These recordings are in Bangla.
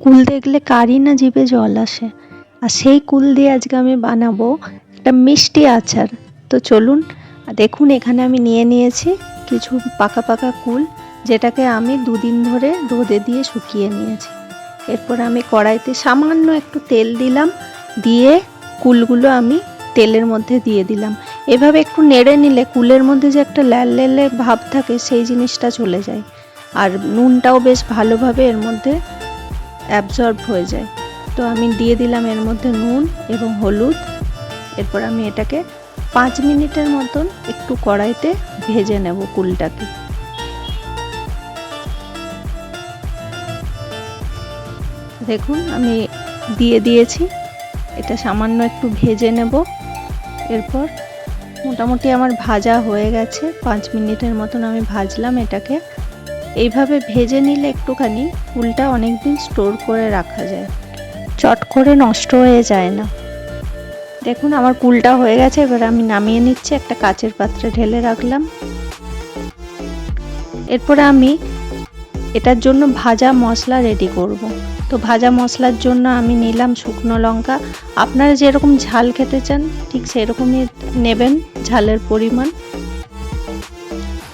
কুল দেখলে কারই না জিভে জল আসে। আর সেই কুল দিয়ে আজকে আমি বানাবো একটা মিষ্টি আচার। তো চলুন দেখুন, এখানে আমি নিয়ে নিয়েছি কিছু পাকা পাকা কুল, যেটাকে আমি 2 দিন ধরে রোদে দিয়ে শুকিয়ে নিয়েছি। এরপর আমি কড়াইতে সামান্য একটু তেল দিলাম, দিয়ে কুলগুলো আমি তেলের মধ্যে দিয়ে দিলাম। এভাবে একটু নেড়ে নিলে কুলের মধ্যে যে একটা লাল লাল ভাব থাকে সেই জিনিসটা চলে যায়, আর নুনটাও বেশ ভালোভাবে এর মধ্যে অ্যাবজর্ব হয়ে যায়। তো আমি দিয়ে দিলাম এর মধ্যে নুন এবং হলুদ। এরপর আমি এটাকে 5 মিনিটের মতন একটু কড়াইতে ভেজে নেব কুলটাকে। দেখুন আমি দিয়ে দিয়েছি, এটা সামান্য একটু ভেজে নেব। এরপর মোটামুটি আমার ভাজা হয়ে গেছে, 5 মিনিটের মতন আমি ভাজলাম এটাকে। এইভাবে ভেজে নিলে একটুখানি কুলটা অনেক দিন স্টোর করে রাখা যায়, চট করে নষ্ট হয়ে যায় না। দেখুন আমার কুলটা হয়ে গেছে, এবার আমি নামিয়ে নিচ্ছি, একটা কাচের পাত্রে ঢেলে রাখলাম। এরপরে আমি এটার জন্য ভাজা মশলা রেডি করব। তো ভাজা মশলার জন্য আমি নিলাম শুকনো লঙ্কা। আপনারা যেরকম ঝাল খেতে চান ঠিক সেরকমই নেবেন ঝালের পরিমাণ।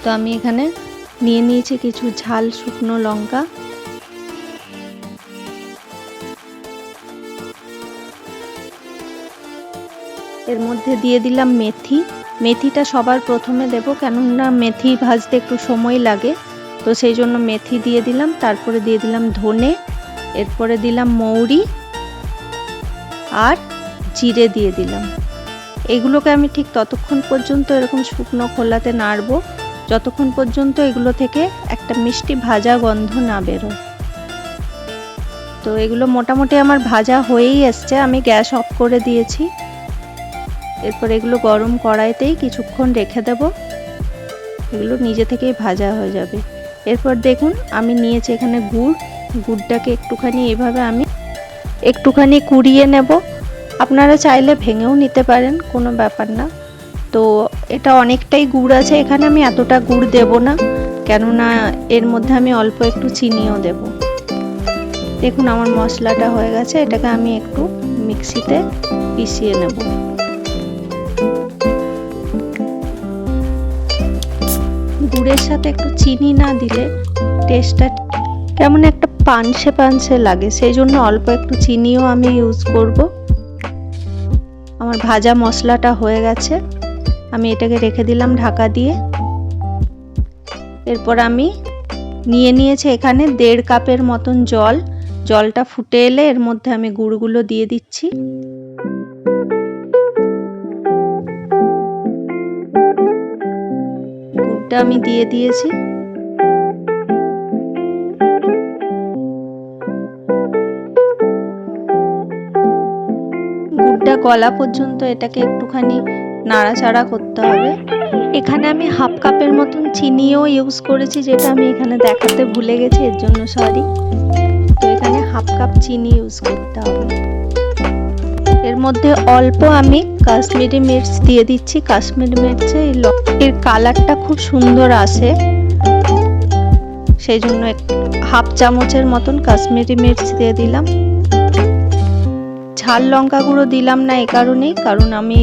তো আমি এখানে নিয়ে নিয়েছি কিছু ঝাল শুকনো লঙ্কা। এর মধ্যে দিয়ে দিলাম মেথি। মেথিটা সবার প্রথমে দেব, কেননা মেথি ভাজতে একটু সময় লাগে, তো সেই জন্য মেথি দিয়ে দিলাম। তারপরে দিয়ে দিলাম ধনে, এরপরে দিলাম মৌরি আর জিরে দিয়ে দিলাম। এগুলোকে আমি ঠিক ততক্ষণ পর্যন্ত এরকম শুকনো খোলাতে নাড়বো যতক্ষণ পর্যন্ত এগুলো থেকে একটা মিষ্টি ভাজা গন্ধ না বেরোয়। তো এগুলো মোটামুটি আমার ভাজা হয়েই এসছে, আমি গ্যাস অফ করে দিয়েছি। এরপর এগুলো গরম কড়াইতেই কিছুক্ষণ রেখে দেব, এগুলো নিজে থেকেই ভাজা হয়ে যাবে। এরপর দেখুন আমি নিয়েছি এখানে গুড়টাকে একটুখানি এভাবে আমি একটুখানি কুড়িয়ে নেব। আপনারা চাইলে ভেঙেও নিতে পারেন, কোনো ব্যাপার না। তো এটা অনেকটাই গুড় আছে, এখানে আমি এতটা গুড় দেব না, কেননা এর মধ্যে আমি অল্প একটু চিনিও দেব। দেখুন আমার মশলাটা হয়ে গেছে, এটাকে আমি একটু মিক্সিতে পিষিয়ে নেব। গুড়ের সাথে একটু চিনি না দিলে টেস্টটা কেমন একটা পানসে পানসে লাগে, সেই জন্য অল্প একটু চিনিও আমি ইউজ করব। আমার ভাজা মশলাটা হয়ে গেছে, আমি এটাকে রেখে দিলাম ঢাকা দিয়ে। এরপর আমি নিয়ে নিয়েছি এখানে 1.5 কাপের মতন জল। জলটা ফুটে এলে এর মধ্যে আমি গুড়গুলো দিয়ে দিচ্ছি। গুড়টা আমি দিয়ে দিয়েছি। গুড়টা গলা পর্যন্ত এটাকে একটুখানি নাড়াচাড়া করতে হবে। এখানে আমি 1/2 কাপের মতন চিনিও ইউজ করেছি, যেটা আমি এখানে দেখাতে ভুলে গেছি, এর জন্য সরি। তো এখানে 1/2 কাপ চিনি ইউজ করতে হবে। এর মধ্যে অল্প আমি কাশ্মীরি মির্চ দিয়ে দিচ্ছি। কাশ্মীরি মির্চে এর কালারটা খুব সুন্দর আসে, সেই জন্য 1/2 চামচের মতন কাশ্মীরি মির্চ দিয়ে দিলাম। ঝাল লঙ্কা গুঁড়ো দিলাম না এই কারণেই, কারণ আমি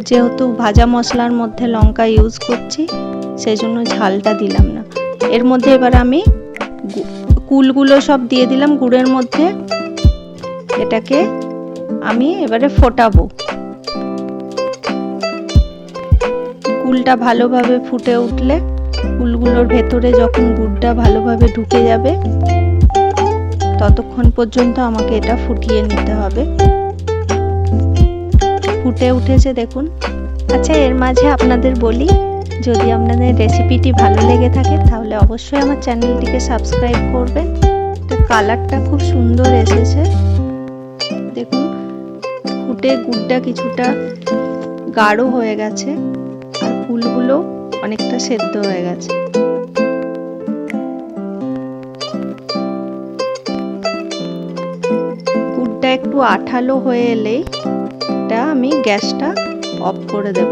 যেহেতু ভাজা মশলার মধ্যে লঙ্কা ইউজ করছি, সেই জন্য ঝালটা দিলাম না। এর মধ্যে এবার আমি কুলগুলো সব দিয়ে দিলাম গুড়ের মধ্যে। এটাকে আমি এবারে ফোটাবো। কুলটা ভালোভাবে ফুটে উঠলে, কুলগুলোর ভেতরে যখন গুড়টা ভালোভাবে ঢুকে যাবে, ততক্ষণ পর্যন্ত আমাকে এটা ফুটিয়ে নিতে হবে। ফুটে উঠেছে দেখুন। আচ্ছা, এর মাঝে আপনাদের বলি, যদি আপনাদের রেসিপিটি ভালো লেগে থাকে তাহলে অবশ্যই আমার চ্যানেলটিকে সাবস্ক্রাইব করবেন। তো কালারটা খুব সুন্দর এসেছে দেখুন, ফুটে গুড়টা কিছুটা গাঢ় হয়ে গেছে আর ফুলগুলো অনেকটা সেদ্ধ হয়ে গেছে। গুড়টা একটু আঠালো হয়ে এলেই এটা আমি গ্যাসটা অফ করে দেব।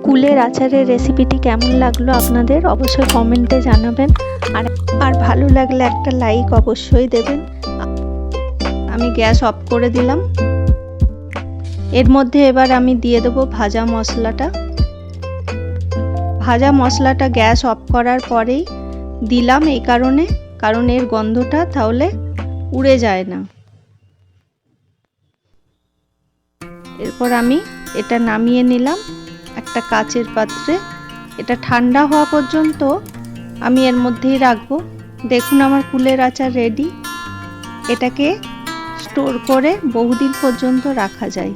কুলের আচারের রেসিপিটি কেমন লাগলো আপনাদের অবশ্যই কমেন্টে জানাবেন, আর ভালো লাগলে একটা লাইক অবশ্যই দেবেন। আমি গ্যাস অফ করে দিলাম। এর মধ্যে এবার আমি দিয়ে দেবো ভাজা মশলাটা। ভাজা মশলাটা গ্যাস অফ করার পরেই দিলাম, এই কারণ এর গন্ধটা তাহলে উড়ে যায় না। এরপর আমি এটা নামিয়ে নিলাম একটা কাচের পাত্রে। এটা ঠান্ডা হওয়া পর্যন্ত আমি এর মধ্যেই রাখবো। দেখুন আমার কুলের আচার রেডি। এটাকে স্টোর করে বহুদিন পর্যন্ত রাখা যায়।